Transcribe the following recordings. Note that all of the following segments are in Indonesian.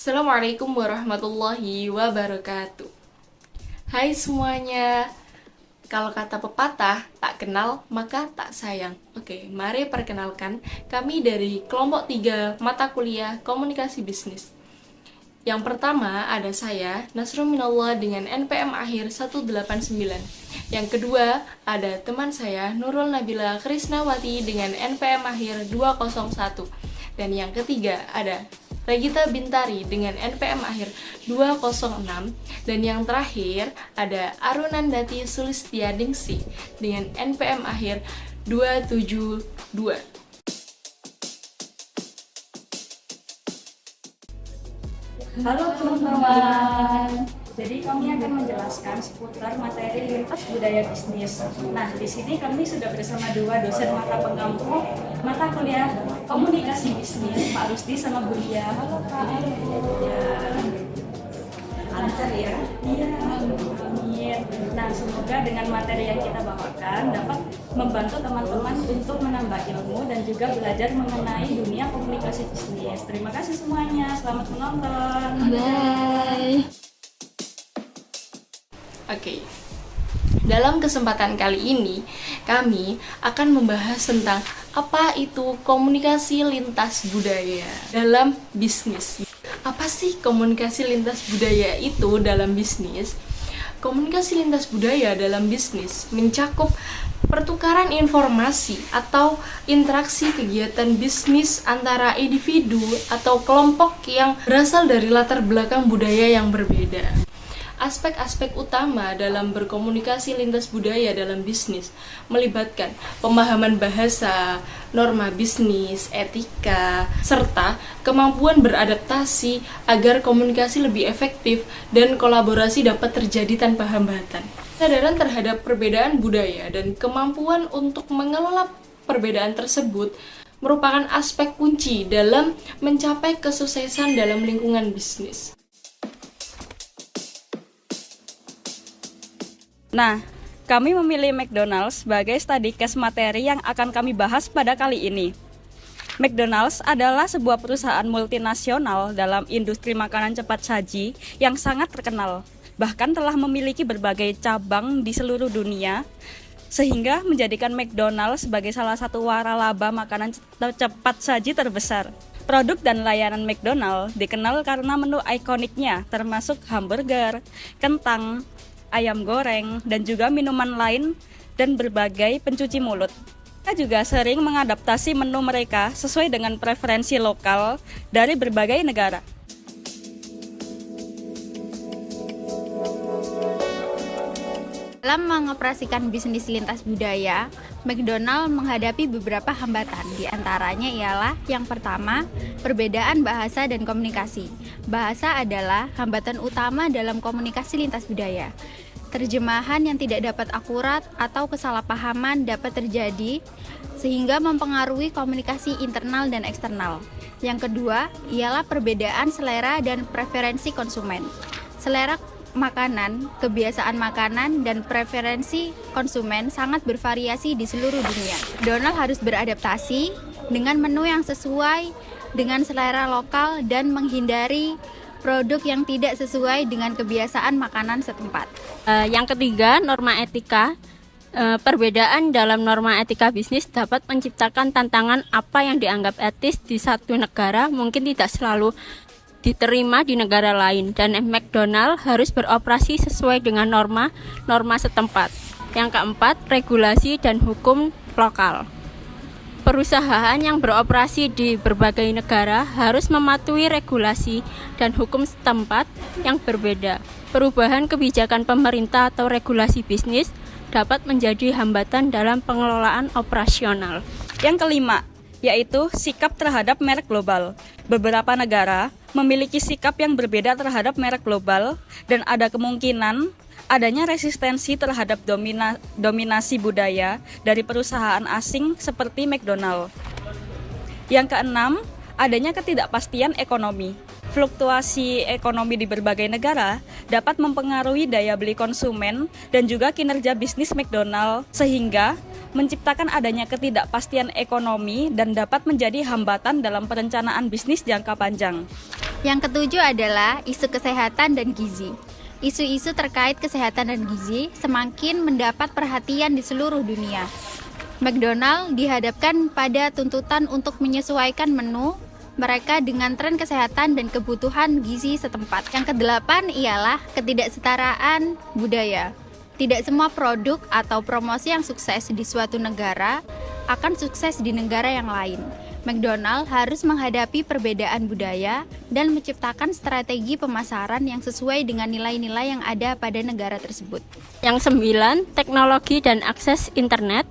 Assalamualaikum warahmatullahi wabarakatuh. Hai semuanya. Kalau kata pepatah, tak kenal maka tak sayang. Oke, mari perkenalkan kami dari kelompok 3 mata kuliah Komunikasi Bisnis. Yang pertama ada saya, Nasrul Minallah dengan NPM akhir 189. Yang kedua ada teman saya, Nurul Nabila Krisnawati dengan NPM akhir 201. Dan yang ketiga ada Regita Bintari dengan NPM akhir 206. Dan yang terakhir ada Arunandati Sulistianingsih dengan NPM akhir 272. Halo teman-teman, jadi kami akan menjelaskan seputar materi lintas budaya bisnis. Nah, di sini kami sudah bersama dua dosen mata pengampu mata kuliah komunikasi bisnis, Pak Rusdi sama Bu Lia. Halo Pak. Ya, lancar ya? Iya, amin. Nah, semoga dengan materi yang kita bawakan dapat membantu teman-teman untuk menambah ilmu dan juga belajar mengenai dunia komunikasi bisnis. Terima kasih semuanya, selamat menonton. Bye. Oke. Dalam kesempatan kali ini, kami akan membahas tentang apa itu komunikasi lintas budaya dalam bisnis. Apa sih komunikasi lintas budaya itu dalam bisnis? Komunikasi lintas budaya dalam bisnis mencakup pertukaran informasi atau interaksi kegiatan bisnis antara individu atau kelompok yang berasal dari latar belakang budaya yang berbeda. Aspek-aspek utama dalam berkomunikasi lintas budaya dalam bisnis melibatkan pemahaman bahasa, norma bisnis, etika, serta kemampuan beradaptasi agar komunikasi lebih efektif dan kolaborasi dapat terjadi tanpa hambatan. Kesadaran terhadap perbedaan budaya dan kemampuan untuk mengelola perbedaan tersebut merupakan aspek kunci dalam mencapai kesuksesan dalam lingkungan bisnis. Nah, kami memilih McDonald's sebagai study case materi yang akan kami bahas pada kali ini. McDonald's adalah sebuah perusahaan multinasional dalam industri makanan cepat saji yang sangat terkenal, bahkan telah memiliki berbagai cabang di seluruh dunia, sehingga menjadikan McDonald's sebagai salah satu waralaba makanan cepat saji terbesar. Produk dan layanan McDonald's dikenal karena menu ikoniknya, termasuk hamburger, kentang, ayam goreng, dan juga minuman lain dan berbagai pencuci mulut. Mereka juga sering mengadaptasi menu mereka sesuai dengan preferensi lokal dari berbagai negara. Dalam mengoperasikan bisnis lintas budaya, McDonald menghadapi beberapa hambatan. Di antaranya ialah yang pertama, perbedaan bahasa dan komunikasi. Bahasa adalah hambatan utama dalam komunikasi lintas budaya. Terjemahan yang tidak dapat akurat atau kesalahpahaman dapat terjadi sehingga mempengaruhi komunikasi internal dan eksternal. Yang kedua, ialah perbedaan selera dan preferensi konsumen. Selera makanan, kebiasaan makanan, dan preferensi konsumen sangat bervariasi di seluruh dunia. Donald harus beradaptasi dengan menu yang sesuai dengan selera lokal dan menghindari produk yang tidak sesuai dengan kebiasaan makanan setempat. Yang ketiga, norma etika. Perbedaan dalam norma etika bisnis dapat menciptakan tantangan. Apa yang dianggap etis di satu negara mungkin tidak selalu diterima di negara lain, dan McDonald harus beroperasi sesuai dengan norma setempat. Yang keempat, regulasi dan hukum lokal. Perusahaan yang beroperasi di berbagai negara harus mematuhi regulasi dan hukum setempat yang berbeda. Perubahan kebijakan pemerintah atau regulasi bisnis dapat menjadi hambatan dalam pengelolaan operasional. Yang kelima, yaitu sikap terhadap merek global. Beberapa negara memiliki sikap yang berbeda terhadap merek global dan ada kemungkinan adanya resistensi terhadap dominasi budaya dari perusahaan asing seperti McDonald. Yang keenam, adanya ketidakpastian ekonomi. Fluktuasi ekonomi di berbagai negara dapat mempengaruhi daya beli konsumen dan juga kinerja bisnis McDonald, sehingga menciptakan adanya ketidakpastian ekonomi dan dapat menjadi hambatan dalam perencanaan bisnis jangka panjang. Yang ketujuh adalah isu kesehatan dan gizi. Isu-isu terkait kesehatan dan gizi semakin mendapat perhatian di seluruh dunia. McDonald dihadapkan pada tuntutan untuk menyesuaikan menu mereka dengan tren kesehatan dan kebutuhan gizi setempat. Yang kedelapan ialah ketidaksetaraan budaya. Tidak semua produk atau promosi yang sukses di suatu negara akan sukses di negara yang lain. McDonald harus menghadapi perbedaan budaya dan menciptakan strategi pemasaran yang sesuai dengan nilai-nilai yang ada pada negara tersebut. Yang 9, teknologi dan akses internet.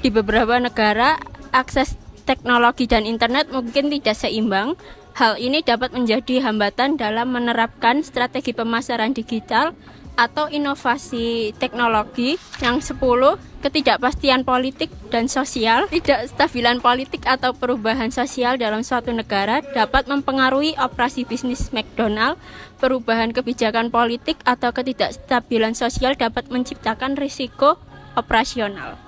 Di beberapa negara, akses teknologi dan internet mungkin tidak seimbang. Hal ini dapat menjadi hambatan dalam menerapkan strategi pemasaran digital atau inovasi teknologi. Yang 10, ketidakpastian politik dan sosial. Ketidakstabilan politik atau perubahan sosial dalam suatu negara dapat mempengaruhi operasi bisnis McDonald. Perubahan kebijakan politik atau ketidakstabilan sosial dapat menciptakan risiko operasional.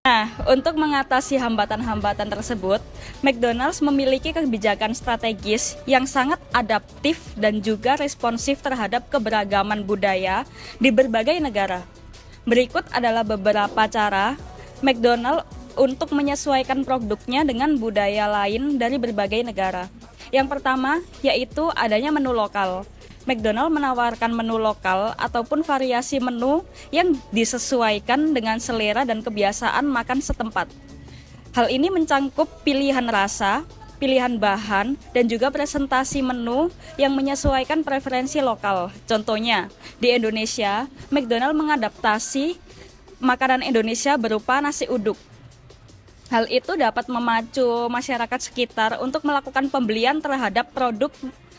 Nah, untuk mengatasi hambatan-hambatan tersebut, McDonald's memiliki kebijakan strategis yang sangat adaptif dan juga responsif terhadap keberagaman budaya di berbagai negara. Berikut adalah beberapa cara McDonald's untuk menyesuaikan produknya dengan budaya lain dari berbagai negara. Yang pertama, yaitu adanya menu lokal. McDonald menawarkan menu lokal ataupun variasi menu yang disesuaikan dengan selera dan kebiasaan makan setempat. Hal ini mencangkup pilihan rasa, pilihan bahan, dan juga presentasi menu yang menyesuaikan preferensi lokal. Contohnya, di Indonesia, McDonald mengadaptasi makanan Indonesia berupa nasi uduk. Hal itu dapat memacu masyarakat sekitar untuk melakukan pembelian terhadap produk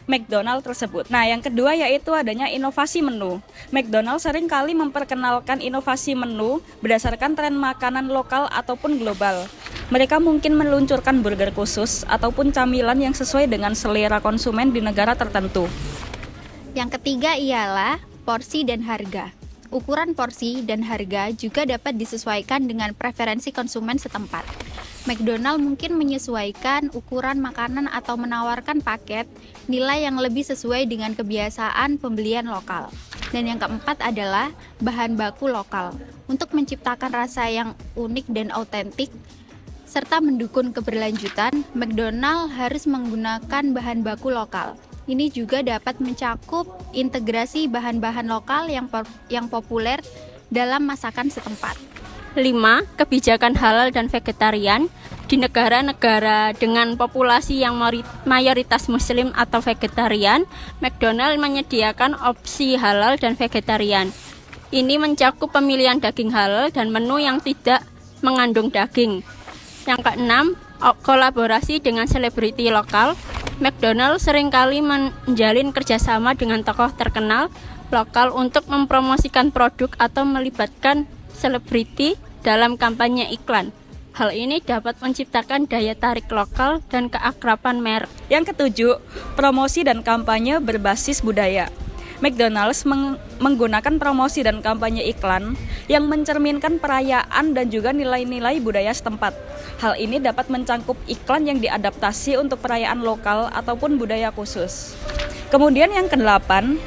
McDonald tersebut. Nah, yang kedua yaitu adanya inovasi menu. McDonald sering kali memperkenalkan inovasi menu berdasarkan tren makanan lokal ataupun global. Mereka mungkin meluncurkan burger khusus ataupun camilan yang sesuai dengan selera konsumen di negara tertentu. Yang ketiga ialah porsi dan harga. Ukuran porsi dan harga juga dapat disesuaikan dengan preferensi konsumen setempat. McDonald mungkin menyesuaikan ukuran makanan atau menawarkan paket nilai yang lebih sesuai dengan kebiasaan pembelian lokal. Dan yang keempat adalah bahan baku lokal. Untuk menciptakan rasa yang unik dan autentik, serta mendukung keberlanjutan, McDonald harus menggunakan bahan baku lokal. Ini juga dapat mencakup integrasi bahan-bahan lokal yang populer dalam masakan setempat. 5. Kebijakan halal dan vegetarian. Di negara-negara dengan populasi yang mayoritas muslim atau vegetarian, McDonald menyediakan opsi halal dan vegetarian. Ini mencakup pemilihan daging halal dan menu yang tidak mengandung daging. Yang keenam, kolaborasi dengan selebriti lokal. McDonald seringkali menjalin kerjasama dengan tokoh terkenal lokal untuk mempromosikan produk atau melibatkan selebriti dalam kampanye iklan. Hal ini dapat menciptakan daya tarik lokal dan keakraban merek. Yang ketujuh, promosi dan kampanye berbasis budaya. McDonald's menggunakan promosi dan kampanye iklan yang mencerminkan perayaan dan juga nilai-nilai budaya setempat. Hal ini dapat mencangkup iklan yang diadaptasi untuk perayaan lokal ataupun budaya khusus. Kemudian yang kedelapan,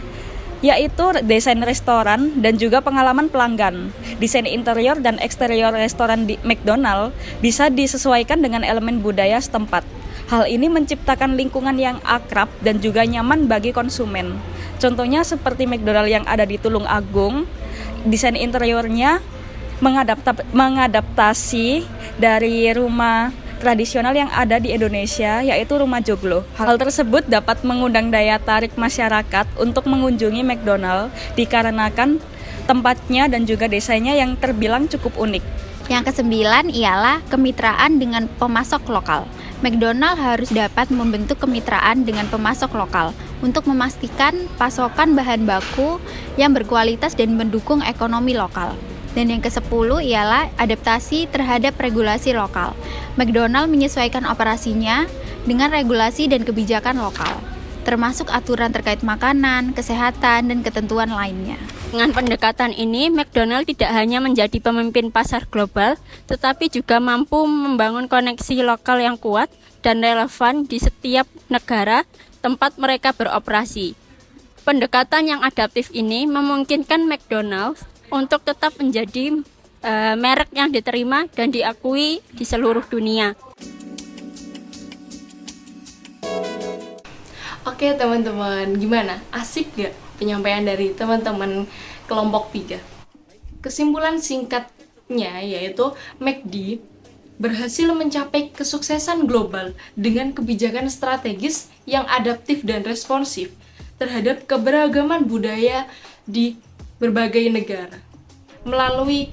yaitu desain restoran dan juga pengalaman pelanggan. Desain interior dan eksterior restoran di McDonald bisa disesuaikan dengan elemen budaya setempat. Hal ini menciptakan lingkungan yang akrab dan juga nyaman bagi konsumen. Contohnya seperti McDonald yang ada di Tulung Agung, desain interiornya mengadaptasi dari rumah tradisional yang ada di Indonesia, yaitu rumah joglo. Hal tersebut dapat mengundang daya tarik masyarakat untuk mengunjungi McDonald dikarenakan tempatnya dan juga desainnya yang terbilang cukup unik. Yang kesembilan ialah kemitraan dengan pemasok lokal. McDonald harus dapat membentuk kemitraan dengan pemasok lokal untuk memastikan pasokan bahan baku yang berkualitas dan mendukung ekonomi lokal. Dan yang ke-10 ialah adaptasi terhadap regulasi lokal. McDonald menyesuaikan operasinya dengan regulasi dan kebijakan lokal, termasuk aturan terkait makanan, kesehatan, dan ketentuan lainnya. Dengan pendekatan ini, McDonald tidak hanya menjadi pemimpin pasar global, tetapi juga mampu membangun koneksi lokal yang kuat dan relevan di setiap negara tempat mereka beroperasi. Pendekatan yang adaptif ini memungkinkan McDonald's untuk tetap menjadi merek yang diterima dan diakui di seluruh dunia. Oke teman-teman, gimana? Asik gak penyampaian dari teman-teman kelompok 3? Kesimpulan singkatnya yaitu McD berhasil mencapai kesuksesan global dengan kebijakan strategis yang adaptif dan responsif terhadap keberagaman budaya di berbagai negara. Melalui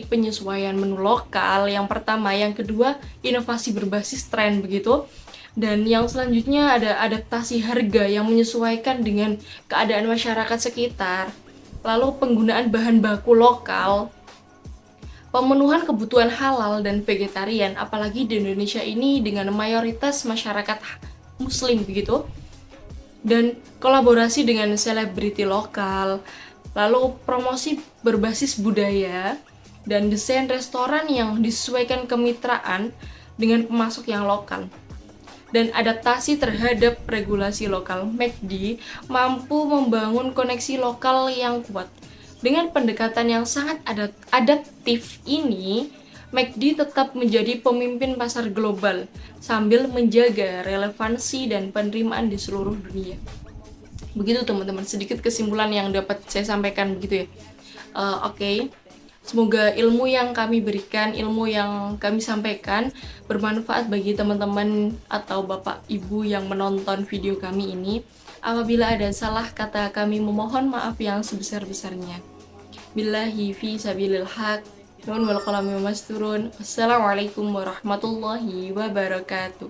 penyesuaian menu lokal yang pertama, yang kedua inovasi berbasis tren begitu. Dan yang selanjutnya ada adaptasi harga yang menyesuaikan dengan keadaan masyarakat sekitar. Lalu penggunaan bahan baku lokal, pemenuhan kebutuhan halal dan vegetarian, apalagi di Indonesia ini dengan mayoritas masyarakat muslim begitu. Dan kolaborasi dengan selebriti lokal, lalu promosi berbasis budaya, dan desain restoran yang disesuaikan kemitraan dengan pemasok yang lokal. Dan adaptasi terhadap regulasi lokal, McD mampu membangun koneksi lokal yang kuat. Dengan pendekatan yang sangat adaptif ini, McD tetap menjadi pemimpin pasar global sambil menjaga relevansi dan penerimaan di seluruh dunia. Begitu teman-teman, sedikit kesimpulan yang dapat saya sampaikan begitu ya. Oke. Semoga ilmu yang kami berikan, ilmu yang kami sampaikan bermanfaat bagi teman-teman atau bapak ibu yang menonton video kami ini. Apabila ada salah kata, kami memohon maaf yang sebesar-besarnya. Billahi fi sabilil haq. Nun wal qalami masturun. Wassalamualaikum warahmatullahi wabarakatuh.